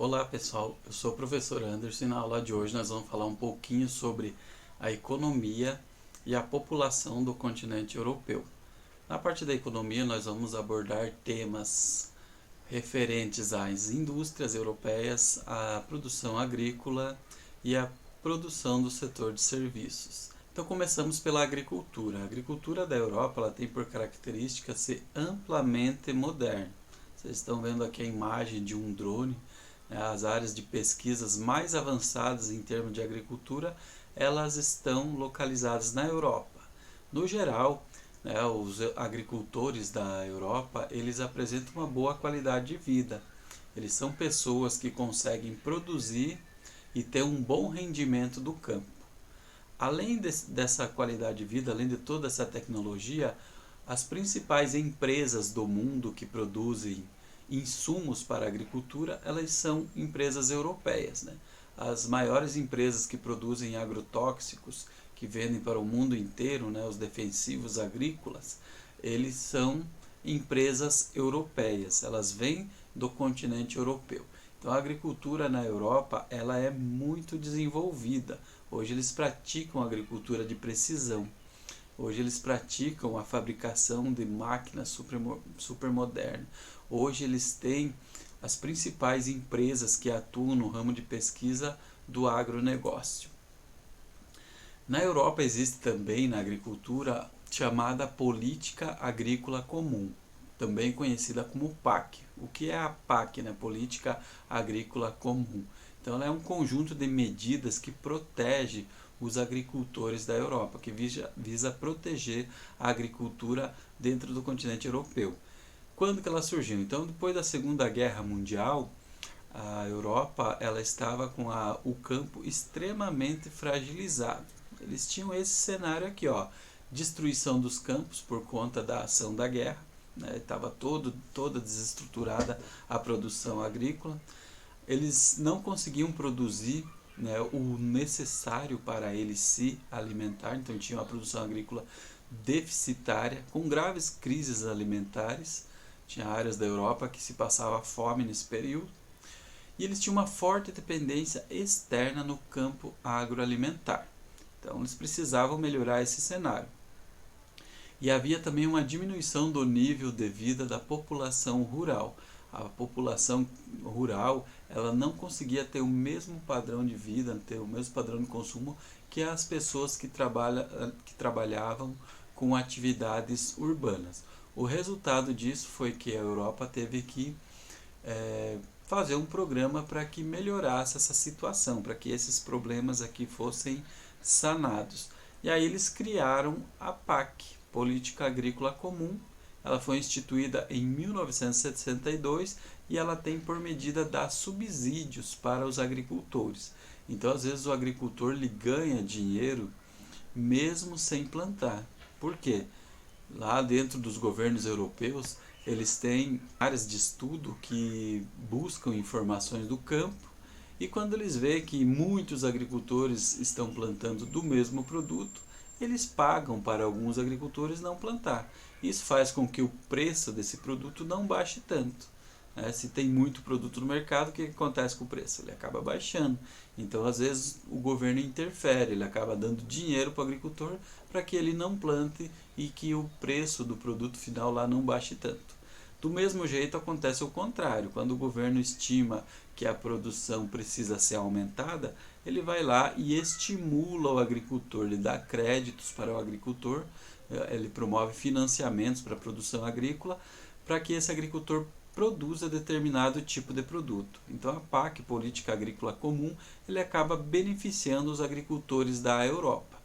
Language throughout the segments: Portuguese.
Olá pessoal, eu sou o professor Anderson e na aula de hoje nós vamos falar um pouquinho sobre a economia e a população do continente europeu. Na parte da economia nós vamos abordar temas referentes às indústrias europeias, à produção agrícola e à produção do setor de serviços. Então começamos pela agricultura. A agricultura da Europa ela tem por característica ser amplamente moderna. Vocês estão vendo aqui a imagem de um drone. As áreas de pesquisas mais avançadas em termos de agricultura, elas estão localizadas na Europa. No geral, os agricultores da Europa, eles apresentam uma boa qualidade de vida. Eles são pessoas que conseguem produzir e ter um bom rendimento do campo. Além dessa qualidade de vida, além de toda essa tecnologia, as principais empresas do mundo que produzem insumos para a agricultura, elas são empresas europeias, né? As maiores empresas que produzem agrotóxicos, que vendem para o mundo inteiro, né, os defensivos agrícolas, eles são empresas europeias, elas vêm do continente europeu. Então a agricultura na Europa ela é muito desenvolvida. Hoje eles praticam agricultura de precisão. Hoje eles praticam a fabricação de máquinas super modernas. Hoje eles têm as principais empresas que atuam no ramo de pesquisa do agronegócio. Na Europa existe também na agricultura chamada Política Agrícola Comum, também conhecida como PAC. O que é a PAC, né? Política Agrícola Comum. Então ela é um conjunto de medidas que protege os agricultores da Europa, que visa proteger a agricultura dentro do continente europeu. Quando que ela surgiu? Então, depois da Segunda Guerra Mundial, a Europa ela estava com o campo extremamente fragilizado. Eles tinham esse cenário aqui, ó, destruição dos campos por conta da ação da guerra, né? Estava toda desestruturada a produção agrícola. Eles não conseguiam produzir, né, o necessário para eles se alimentar, então tinha uma produção agrícola deficitária, com graves crises alimentares. Tinha áreas da Europa que se passava fome nesse período. E eles tinham uma forte dependência externa no campo agroalimentar. Então eles precisavam melhorar esse cenário. E havia também uma diminuição do nível de vida da população rural. A população rural ela não conseguia ter o mesmo padrão de vida, ter o mesmo padrão de consumo que as pessoas que trabalhavam com atividades urbanas. O resultado disso foi que a Europa teve que fazer um programa para que melhorasse essa situação, para que esses problemas aqui fossem sanados. E aí eles criaram a PAC, Política Agrícola Comum. Ela foi instituída em 1962 e ela tem por medida dar subsídios para os agricultores. Então, às vezes, o agricultor ele ganha dinheiro mesmo sem plantar. Por quê? Lá dentro dos governos europeus, eles têm áreas de estudo que buscam informações do campo e quando eles veem que muitos agricultores estão plantando do mesmo produto, eles pagam para alguns agricultores não plantar. Isso faz com que o preço desse produto não baixe tanto. Se tem muito produto no mercado, o que acontece com o preço? Ele acaba baixando. Então, às vezes, o governo interfere, ele acaba dando dinheiro para o agricultor para que ele não plante e que o preço do produto final lá não baixe tanto. Do mesmo jeito, acontece o contrário. Quando o governo estima que a produção precisa ser aumentada, ele vai lá e estimula o agricultor, ele dá créditos para o agricultor, ele promove financiamentos para a produção agrícola, para que esse agricultor produza determinado tipo de produto. Então a PAC, Política Agrícola Comum, ele acaba beneficiando os agricultores da Europa.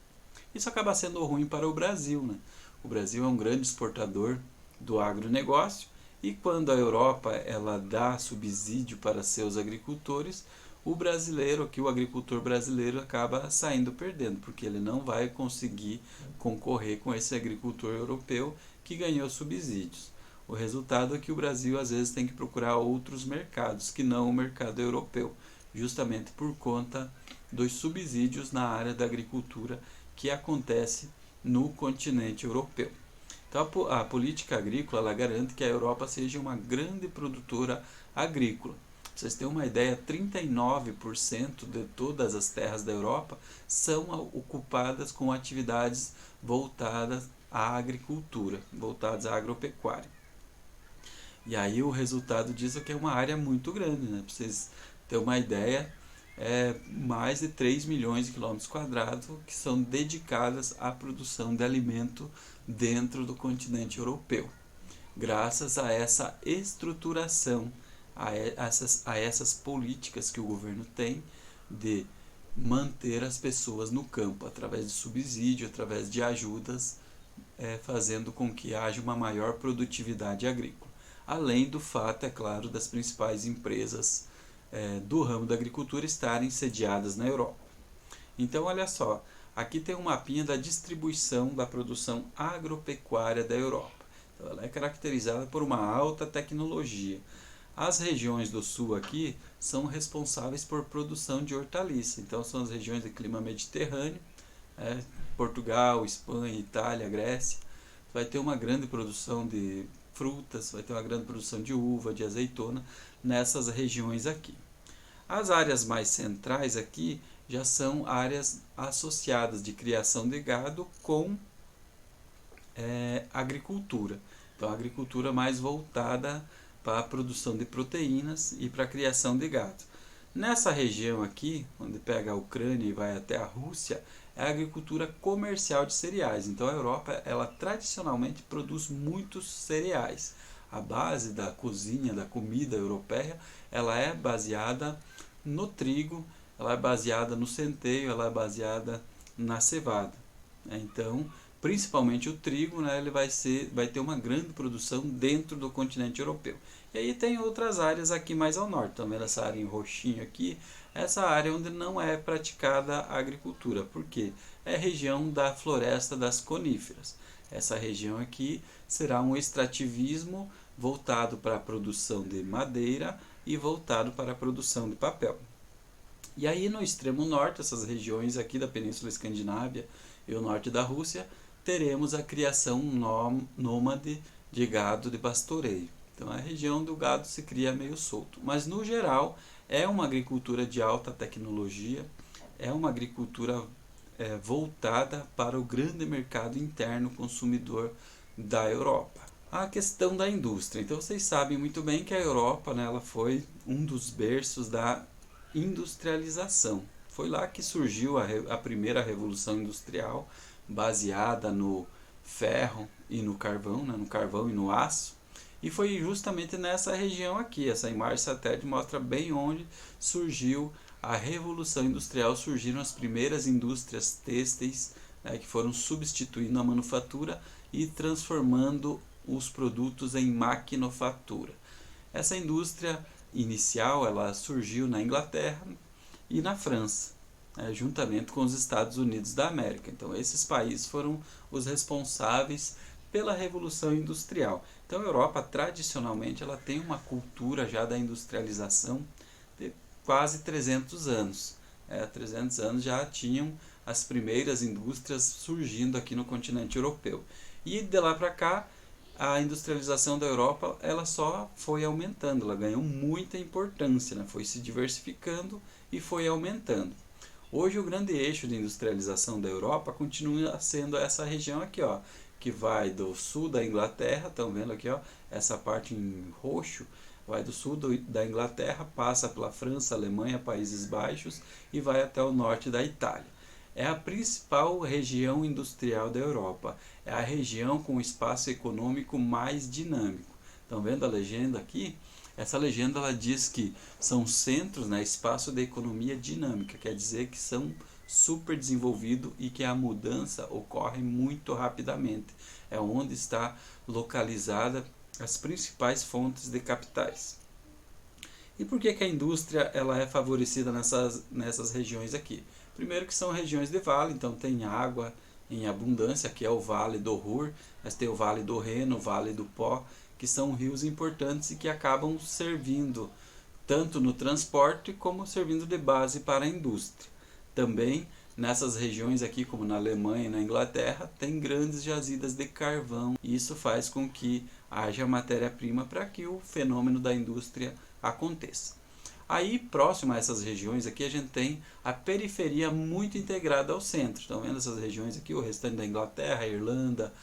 Isso acaba sendo ruim para o Brasil, né? O Brasil é um grande exportador do agronegócio e quando a Europa ela dá subsídio para seus agricultores, o brasileiro, aqui o agricultor brasileiro acaba saindo perdendo, porque ele não vai conseguir concorrer com esse agricultor europeu que ganhou subsídios. O resultado é que o Brasil às vezes tem que procurar outros mercados que não o mercado europeu, justamente por conta dos subsídios na área da agricultura que acontece no continente europeu. Então política agrícola ela garante que a Europa seja uma grande produtora agrícola. vocês terem uma ideia, 39% de todas as terras da Europa são ocupadas com atividades voltadas à agricultura, voltadas à agropecuária. E aí o resultado disso é que é uma área muito grande, né? Para vocês terem uma ideia, mais de 3 milhões de quilômetros quadrados que são dedicadas à produção de alimento dentro do continente europeu, graças a essa estruturação, a essas políticas que o governo tem de manter as pessoas no campo, através de subsídio, através de ajudas, fazendo com que haja uma maior produtividade agrícola. Além do fato, é claro, das principais empresas do ramo da agricultura estarem sediadas na Europa. Então, olha só, aqui tem um mapinha da distribuição da produção agropecuária da Europa. Então, ela é caracterizada por uma alta tecnologia. As regiões do sul aqui são responsáveis por produção de hortaliça. Então, são as regiões de clima mediterrâneo, Portugal, Espanha, Itália, Grécia. Vai ter uma grande produção de frutas, vai ter uma grande produção de uva, de azeitona nessas regiões aqui. As áreas mais centrais aqui já são áreas associadas de criação de gado com agricultura. Então, a agricultura mais voltada para a produção de proteínas e para a criação de gado. Nessa região aqui, onde pega a Ucrânia e vai até a Rússia, é a agricultura comercial de cereais. Então a Europa, ela tradicionalmente produz muitos cereais. A base da cozinha, da comida europeia, ela é baseada no trigo, ela é baseada no centeio, ela é baseada na cevada. Então, principalmente o trigo, né, ele vai ter uma grande produção dentro do continente europeu. E aí tem outras áreas aqui mais ao norte, estão vendo essa área em roxinho aqui? Essa área onde não é praticada a agricultura, porque é região da floresta das coníferas. Essa região aqui será um extrativismo voltado para a produção de madeira e voltado para a produção de papel. E aí no extremo norte, essas regiões aqui da Península Escandinávia e o norte da Rússia, teremos a criação nômade de gado de pastoreio. Então a região do gado se cria meio solto, mas no geral é uma agricultura de alta tecnologia, é uma agricultura voltada para o grande mercado interno consumidor da Europa. A questão da indústria. Então vocês sabem muito bem que a Europa, né, ela foi um dos berços da industrialização. Foi lá que surgiu a primeira revolução industrial, baseada no ferro e no carvão, né, no carvão e no aço. E foi justamente nessa região aqui. Essa imagem satélite mostra bem onde surgiu a Revolução Industrial, surgiram as primeiras indústrias têxteis, né, que foram substituindo a manufatura e transformando os produtos em maquinofatura. Essa indústria inicial ela surgiu na Inglaterra e na França, juntamente com os Estados Unidos da América. Então esses países foram os responsáveis pela Revolução Industrial. Então a Europa tradicionalmente ela tem uma cultura já da industrialização de quase 300 anos. 300 anos já tinham as primeiras indústrias surgindo aqui no continente europeu. E de lá para cá a industrialização da Europa ela só foi aumentando, ela ganhou muita importância, né? Foi se diversificando e foi aumentando. Hoje o grande eixo de industrialização da Europa continua sendo essa região aqui, ó, que vai do sul da Inglaterra, estão vendo aqui, ó, essa parte em roxo, vai do sul da Inglaterra, passa pela França, Alemanha, Países Baixos e vai até o norte da Itália. É a principal região industrial da Europa, é a região com o espaço econômico mais dinâmico. Estão vendo a legenda aqui? Essa legenda ela diz que são centros, né, espaço de economia dinâmica, quer dizer que são super desenvolvido e que a mudança ocorre muito rapidamente. É onde está localizada as principais fontes de capitais. E por que a indústria ela é favorecida nessas regiões aqui? Primeiro que são regiões de vale, então tem água em abundância, que é o Vale do Ruhr, mas tem o Vale do Reno, o Vale do Pó, que são rios importantes e que acabam servindo tanto no transporte como servindo de base para a indústria. Também nessas regiões aqui, como na Alemanha e na Inglaterra, tem grandes jazidas de carvão. E isso faz com que haja matéria-prima para que o fenômeno da indústria aconteça. Aí, próximo a essas regiões aqui, a gente tem a periferia muito integrada ao centro. Estão vendo essas regiões aqui? O restante da Inglaterra, Irlanda,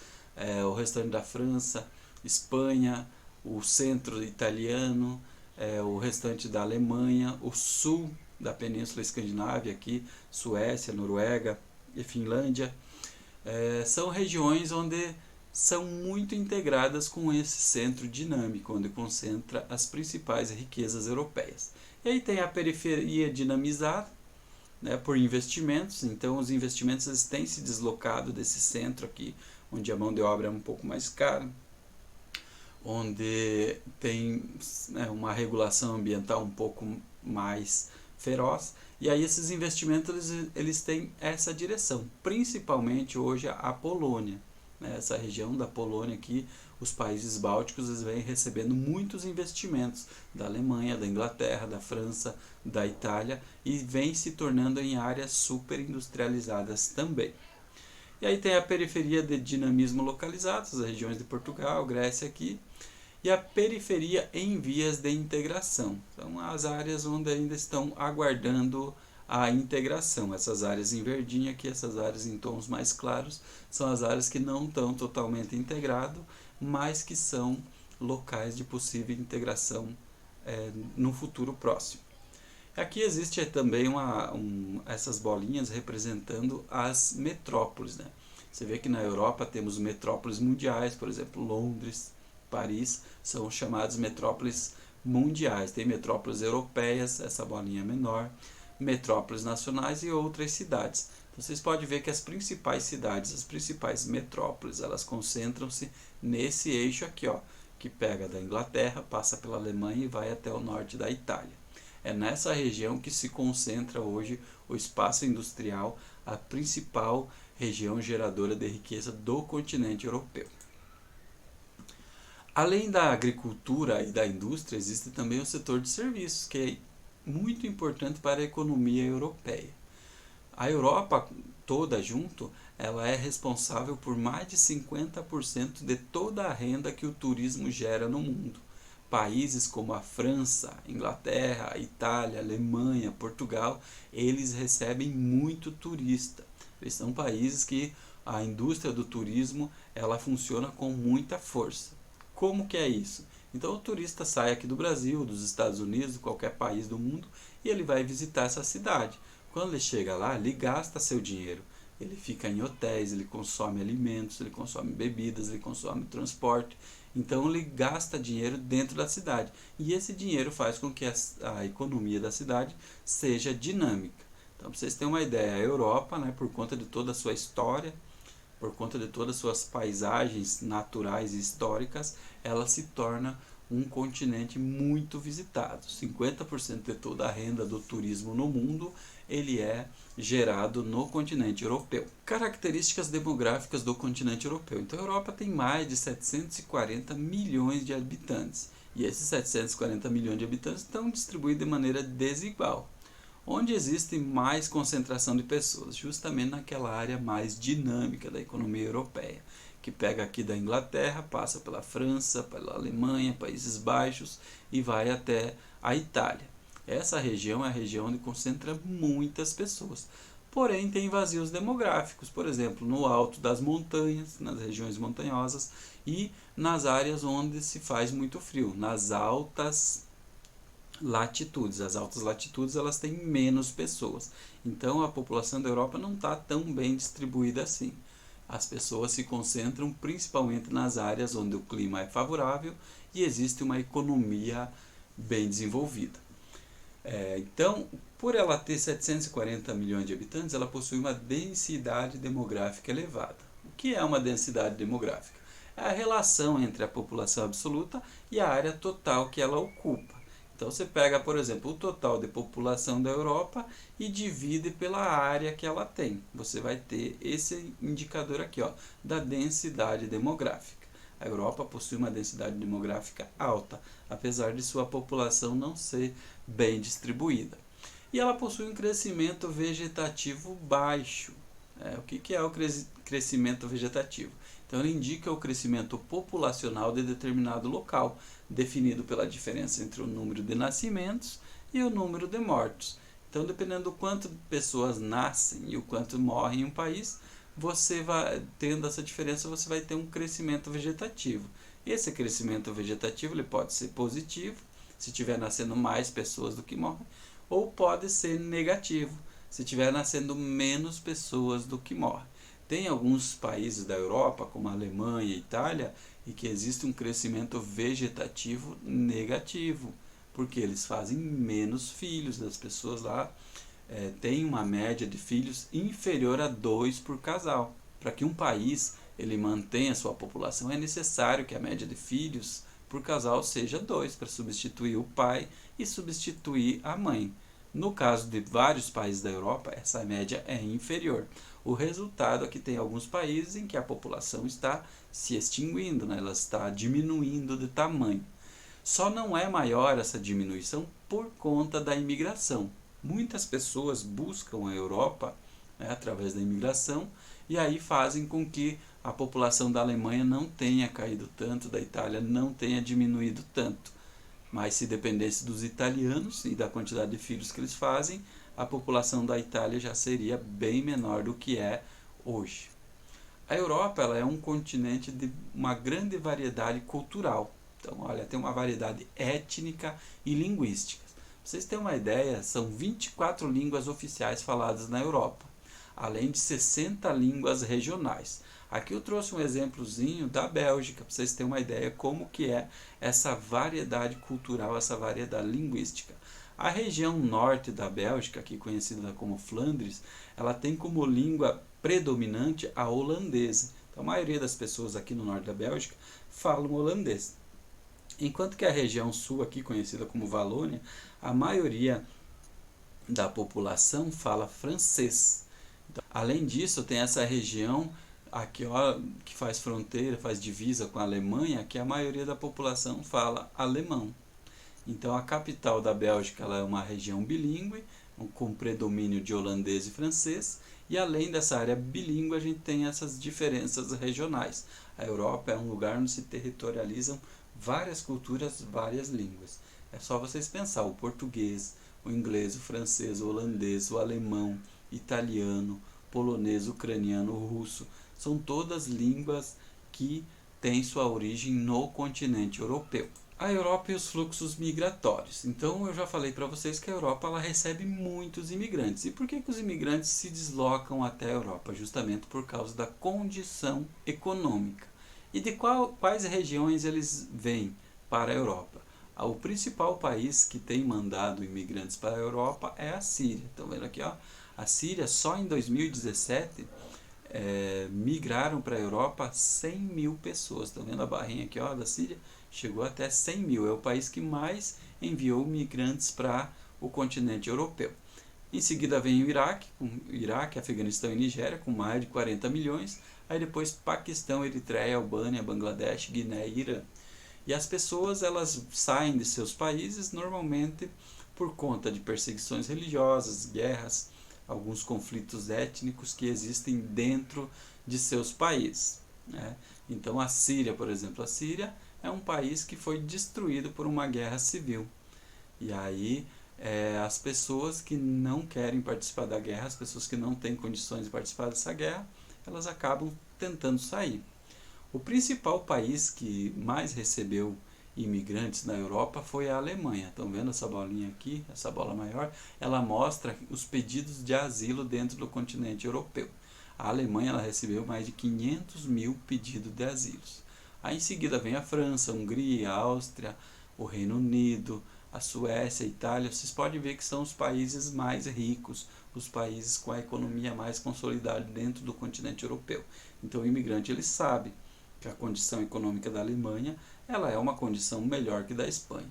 o restante da França, Espanha, o centro italiano, o restante da Alemanha, o sul da Península Escandinávia aqui, Suécia, Noruega e Finlândia. São regiões onde são muito integradas com esse centro dinâmico, onde concentra as principais riquezas europeias. E aí tem a periferia dinamizada, né, por investimentos. Então os investimentos eles têm se deslocado desse centro aqui, onde a mão de obra é um pouco mais cara, onde tem, né, uma regulação ambiental um pouco mais feroz, e aí esses investimentos eles têm essa direção, principalmente hoje a Polônia, né, essa região da Polônia aqui, os países bálticos eles vêm recebendo muitos investimentos da Alemanha, da Inglaterra, da França, da Itália, e vem se tornando em áreas super industrializadas também. E aí tem a periferia de dinamismo localizado, as regiões de Portugal, Grécia aqui, e a periferia em vias de integração. São as áreas onde ainda estão aguardando a integração. Essas áreas em verdinho aqui, essas áreas em tons mais claros, são as áreas que não estão totalmente integradas, mas que são locais de possível integração no futuro próximo. Aqui existe também essas bolinhas representando as metrópoles, né? Você vê que na Europa temos metrópoles mundiais, por exemplo, Londres, Paris, são chamadas metrópoles mundiais. Tem metrópoles europeias, essa bolinha menor, metrópoles nacionais e outras cidades. Então, vocês podem ver que as principais cidades, as principais metrópoles, elas concentram-se nesse eixo aqui, ó, que pega da Inglaterra, passa pela Alemanha e vai até o norte da Itália. É nessa região que se concentra hoje o espaço industrial, a principal região geradora de riqueza do continente europeu. Além da agricultura e da indústria, existe também o setor de serviços, que é muito importante para a economia europeia. A Europa toda junto, ela é responsável por mais de 50% de toda a renda que o turismo gera no mundo. Países como a França, Inglaterra, Itália, Alemanha, Portugal, eles recebem muito turista. Eles são países que a indústria do turismo ela funciona com muita força. Como que é isso? Então o turista sai aqui do Brasil, dos Estados Unidos, de qualquer país do mundo, e ele vai visitar essa cidade. Quando ele chega lá, ele gasta seu dinheiro. Ele fica em hotéis, ele consome alimentos, ele consome bebidas, ele consome transporte. Então ele gasta dinheiro dentro da cidade. E esse dinheiro faz com que a economia da cidade seja dinâmica. Então, para vocês terem uma ideia, a Europa, né, por conta de toda a sua história, por conta de todas as suas paisagens naturais e históricas, ela se torna um continente muito visitado. 50% de toda a renda do turismo no mundo ele é gerado no continente europeu. Características demográficas do continente europeu. Então a Europa tem mais de 740 milhões de habitantes. E esses 740 milhões de habitantes estão distribuídos de maneira desigual. Onde existe mais concentração de pessoas? Justamente naquela área mais dinâmica da economia europeia, que pega aqui da Inglaterra, passa pela França, pela Alemanha, Países Baixos e vai até a Itália. Essa região é a região onde concentra muitas pessoas. Porém, tem vazios demográficos, por exemplo, no alto das montanhas, nas regiões montanhosas e nas áreas onde se faz muito frio, nas altas latitudes. As altas latitudes elas têm menos pessoas. Então, a população da Europa não está tão bem distribuída assim. As pessoas se concentram principalmente nas áreas onde o clima é favorável e existe uma economia bem desenvolvida. Então, por ela ter 740 milhões de habitantes, ela possui uma densidade demográfica elevada. O que é uma densidade demográfica? É a relação entre a população absoluta e a área total que ela ocupa. Então você pega, por exemplo, o total de população da Europa e divide pela área que ela tem. Você vai ter esse indicador aqui, ó, da densidade demográfica. A Europa possui uma densidade demográfica alta, apesar de sua população não ser bem distribuída. E ela possui um crescimento vegetativo baixo. O que é o crescimento vegetativo? Então ele indica o crescimento populacional de determinado local, definido pela diferença entre o número de nascimentos e o número de mortos. Então, dependendo do quanto pessoas nascem e o quanto morrem em um país, você vai tendo essa diferença, você vai ter um crescimento vegetativo. Esse crescimento vegetativo ele pode ser positivo, se tiver nascendo mais pessoas do que morrem, ou pode ser negativo, se tiver nascendo menos pessoas do que morrem. Tem alguns países da Europa, como a Alemanha e a Itália, em que existe um crescimento vegetativo negativo, porque eles fazem menos filhos, das pessoas lá têm uma média de filhos inferior a 2 por casal. Para que um país ele mantenha sua população, é necessário que a média de filhos por casal seja 2, para substituir o pai e substituir a mãe. No caso de vários países da Europa, essa média é inferior. O resultado é que tem alguns países em que a população está se extinguindo, né? Ela está diminuindo de tamanho. Só não é maior essa diminuição por conta da imigração. Muitas pessoas buscam a Europa, né, através da imigração, e aí fazem com que a população da Alemanha não tenha caído tanto, da Itália não tenha diminuído tanto. Mas se dependesse dos italianos e da quantidade de filhos que eles fazem, a população da Itália já seria bem menor do que é hoje. A Europa ela é um continente de uma grande variedade cultural. Então, olha, tem uma variedade étnica e linguística. Para vocês terem uma ideia, são 24 línguas oficiais faladas na Europa, além de 60 línguas regionais. Aqui eu trouxe um exemplozinho da Bélgica, para vocês terem uma ideia como que é essa variedade cultural, essa variedade linguística. A região norte da Bélgica, aqui conhecida como Flandres, ela tem como língua predominante a holandesa. Então, a maioria das pessoas aqui no norte da Bélgica falam holandês. Enquanto que a região sul, aqui conhecida como Valônia, a maioria da população fala francês. Então, além disso, tem essa região aqui, ó, que faz fronteira, faz divisa com a Alemanha, que a maioria da população fala alemão. Então, a capital da Bélgica ela é uma região bilíngue, com predomínio de holandês e francês, e além dessa área bilíngue, a gente tem essas diferenças regionais. A Europa é um lugar onde se territorializam várias culturas, várias línguas. É só vocês pensar, o português, o inglês, o francês, o holandês, o alemão, italiano, polonês, ucraniano, o russo, são todas línguas que têm sua origem no continente europeu. A Europa e os fluxos migratórios. Então, eu já falei para vocês que a Europa ela recebe muitos imigrantes. E por que os imigrantes se deslocam até a Europa? Justamente por causa da condição econômica. E de quais regiões eles vêm para a Europa? O principal país que tem mandado imigrantes para a Europa é a Síria. Estão vendo aqui, ó? A Síria, só em 2017, migraram para a Europa 100 mil pessoas. Estão vendo a barrinha aqui, ó, da Síria? Chegou até 100 mil. É o país que mais enviou migrantes para o continente europeu. Em seguida vem o Iraque, Afeganistão e Nigéria, com mais de 40 milhões. Aí depois Paquistão, Eritreia, Albânia, Bangladesh, Guiné e Irã. E as pessoas elas saem de seus países normalmente por conta de perseguições religiosas, guerras, alguns conflitos étnicos que existem dentro de seus países, né? Então a Síria, por exemplo, a Síria é um país que foi destruído por uma guerra civil. E aí as pessoas que não querem participar da guerra, as pessoas que não têm condições de participar dessa guerra, elas acabam tentando sair. O principal país que mais recebeu imigrantes na Europa foi a Alemanha. Estão vendo essa bolinha aqui, essa bola maior? Ela mostra os pedidos de asilo dentro do continente europeu. A Alemanha ela recebeu mais de 500 mil pedidos de asilos. Aí em seguida vem a França, a Hungria, a Áustria, o Reino Unido, a Suécia, a Itália. Vocês podem ver que são os países mais ricos, os países com a economia mais consolidada dentro do continente europeu. Então o imigrante ele sabe que a condição econômica da Alemanha ela é uma condição melhor que da Espanha.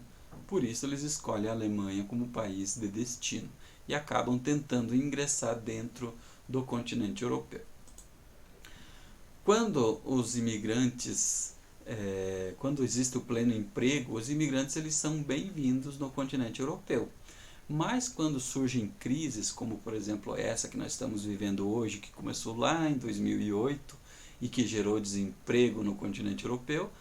Por isso eles escolhem a Alemanha como país de destino e acabam tentando ingressar dentro do continente europeu. Quando os imigrantes, quando existe o pleno emprego, os imigrantes eles são bem-vindos no continente europeu. Mas quando surgem crises, como por exemplo essa que nós estamos vivendo hoje, que começou lá em 2008 e que gerou desemprego no continente europeu,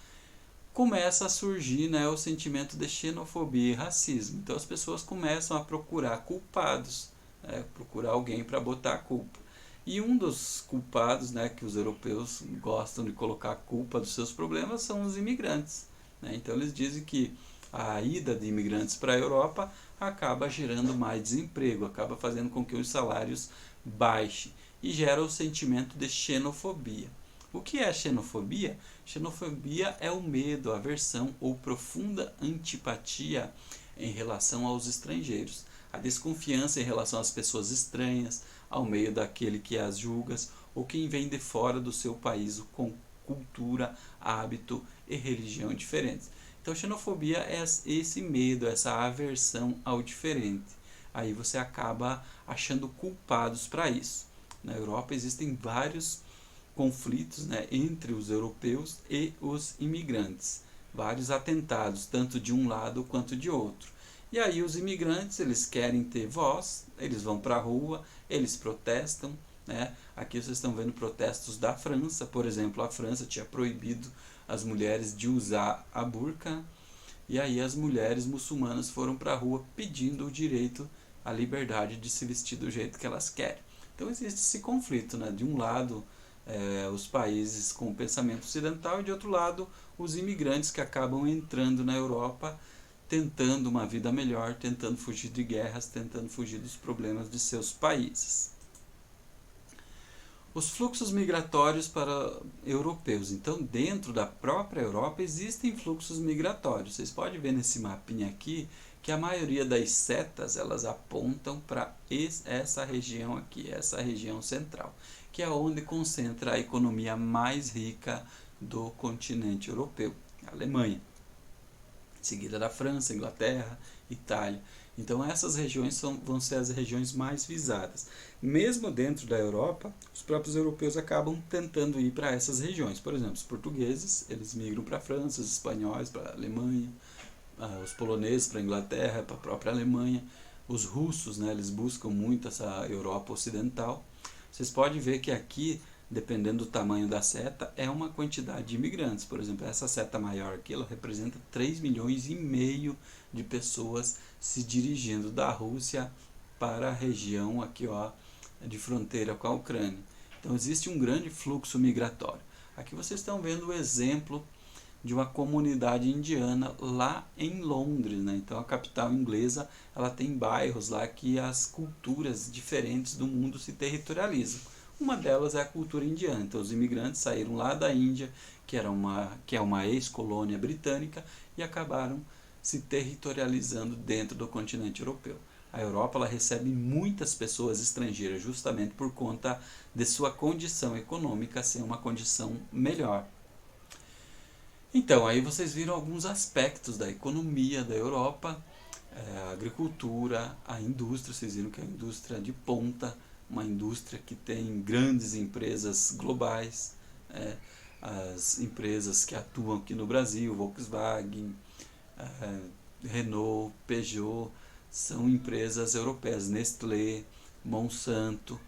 começa a surgir, né, o sentimento de xenofobia e racismo. Então as pessoas começam a procurar culpados, né, procurar alguém para botar a culpa. E um dos culpados, né, que os europeus gostam de colocar a culpa dos seus problemas são os imigrantes, né? Então eles dizem que a ida de imigrantes para a Europa acaba gerando mais desemprego, acaba fazendo com que os salários baixem e gera o sentimento de xenofobia. O que é xenofobia? Xenofobia é o medo, a aversão ou profunda antipatia em relação aos estrangeiros, a desconfiança em relação às pessoas estranhas, ao meio daquele que as julga, ou quem vem de fora do seu país com cultura, hábito e religião diferentes. Então, xenofobia é esse medo, essa aversão ao diferente. Aí você acaba achando culpados para isso. Na Europa existem vários conflitos, né, entre os europeus e os imigrantes. Vários atentados, tanto de um lado quanto de outro. E aí os imigrantes, eles querem ter voz, eles vão para a rua, eles protestam, né? Aqui vocês estão vendo protestos da França, por exemplo, a França tinha proibido as mulheres de usar a burca, e aí as mulheres muçulmanas foram para a rua pedindo o direito à liberdade de se vestir do jeito que elas querem. Então existe esse conflito, né? De um lado, os países com o pensamento ocidental e de outro lado os imigrantes que acabam entrando na Europa tentando uma vida melhor, tentando fugir de guerras, tentando fugir dos problemas de seus países. Os fluxos migratórios para europeus. Então, dentro da própria Europa existem fluxos migratórios. Vocês podem ver nesse mapinha aqui que a maioria das setas elas apontam para essa região aqui, essa região central, que é onde concentra a economia mais rica do continente europeu, a Alemanha, seguida da França, Inglaterra, Itália. Então essas regiões vão ser as regiões mais visadas. Mesmo dentro da Europa, os próprios europeus acabam tentando ir para essas regiões. Por exemplo, os portugueses, eles migram para a França, os espanhóis para a Alemanha, os poloneses para a Inglaterra, para a própria Alemanha. Os russos, né, eles buscam muito essa Europa ocidental. Vocês podem ver que aqui, dependendo do tamanho da seta, é uma quantidade de imigrantes. Por exemplo, essa seta maior aqui, ela representa 3,5 milhões de pessoas se dirigindo da Rússia para a região aqui, ó, de fronteira com a Ucrânia. Então existe um grande fluxo migratório. Aqui vocês estão vendo o exemplo de uma comunidade indiana lá em Londres, né? Então a capital inglesa, ela tem bairros lá que as culturas diferentes do mundo se territorializam. Uma delas é a cultura indiana. Então os imigrantes saíram lá da Índia, que é uma ex-colônia britânica, e acabaram se territorializando dentro do continente europeu. A Europa ela recebe muitas pessoas estrangeiras justamente por conta de sua condição econômica ser uma condição melhor. Então, aí vocês viram alguns aspectos da economia da Europa, a agricultura, a indústria. Vocês viram que é a indústria de ponta, uma indústria que tem grandes empresas globais, as empresas que atuam aqui no Brasil, Volkswagen, Renault, Peugeot, são empresas europeias, Nestlé, Monsanto,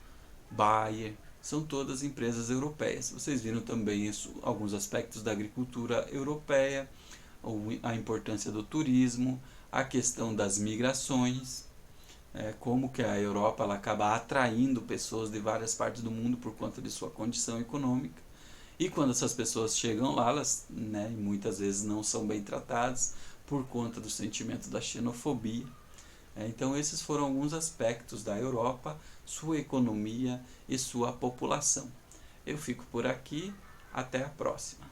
Bayer, são todas empresas europeias. Vocês viram também alguns aspectos da agricultura europeia, a importância do turismo, a questão das migrações, como que a Europa ela acaba atraindo pessoas de várias partes do mundo por conta de sua condição econômica. E quando essas pessoas chegam lá, elas, né, muitas vezes não são bem tratadas por conta do sentimento da xenofobia. Então esses foram alguns aspectos da Europa, sua economia e sua população. Eu fico por aqui, até a próxima.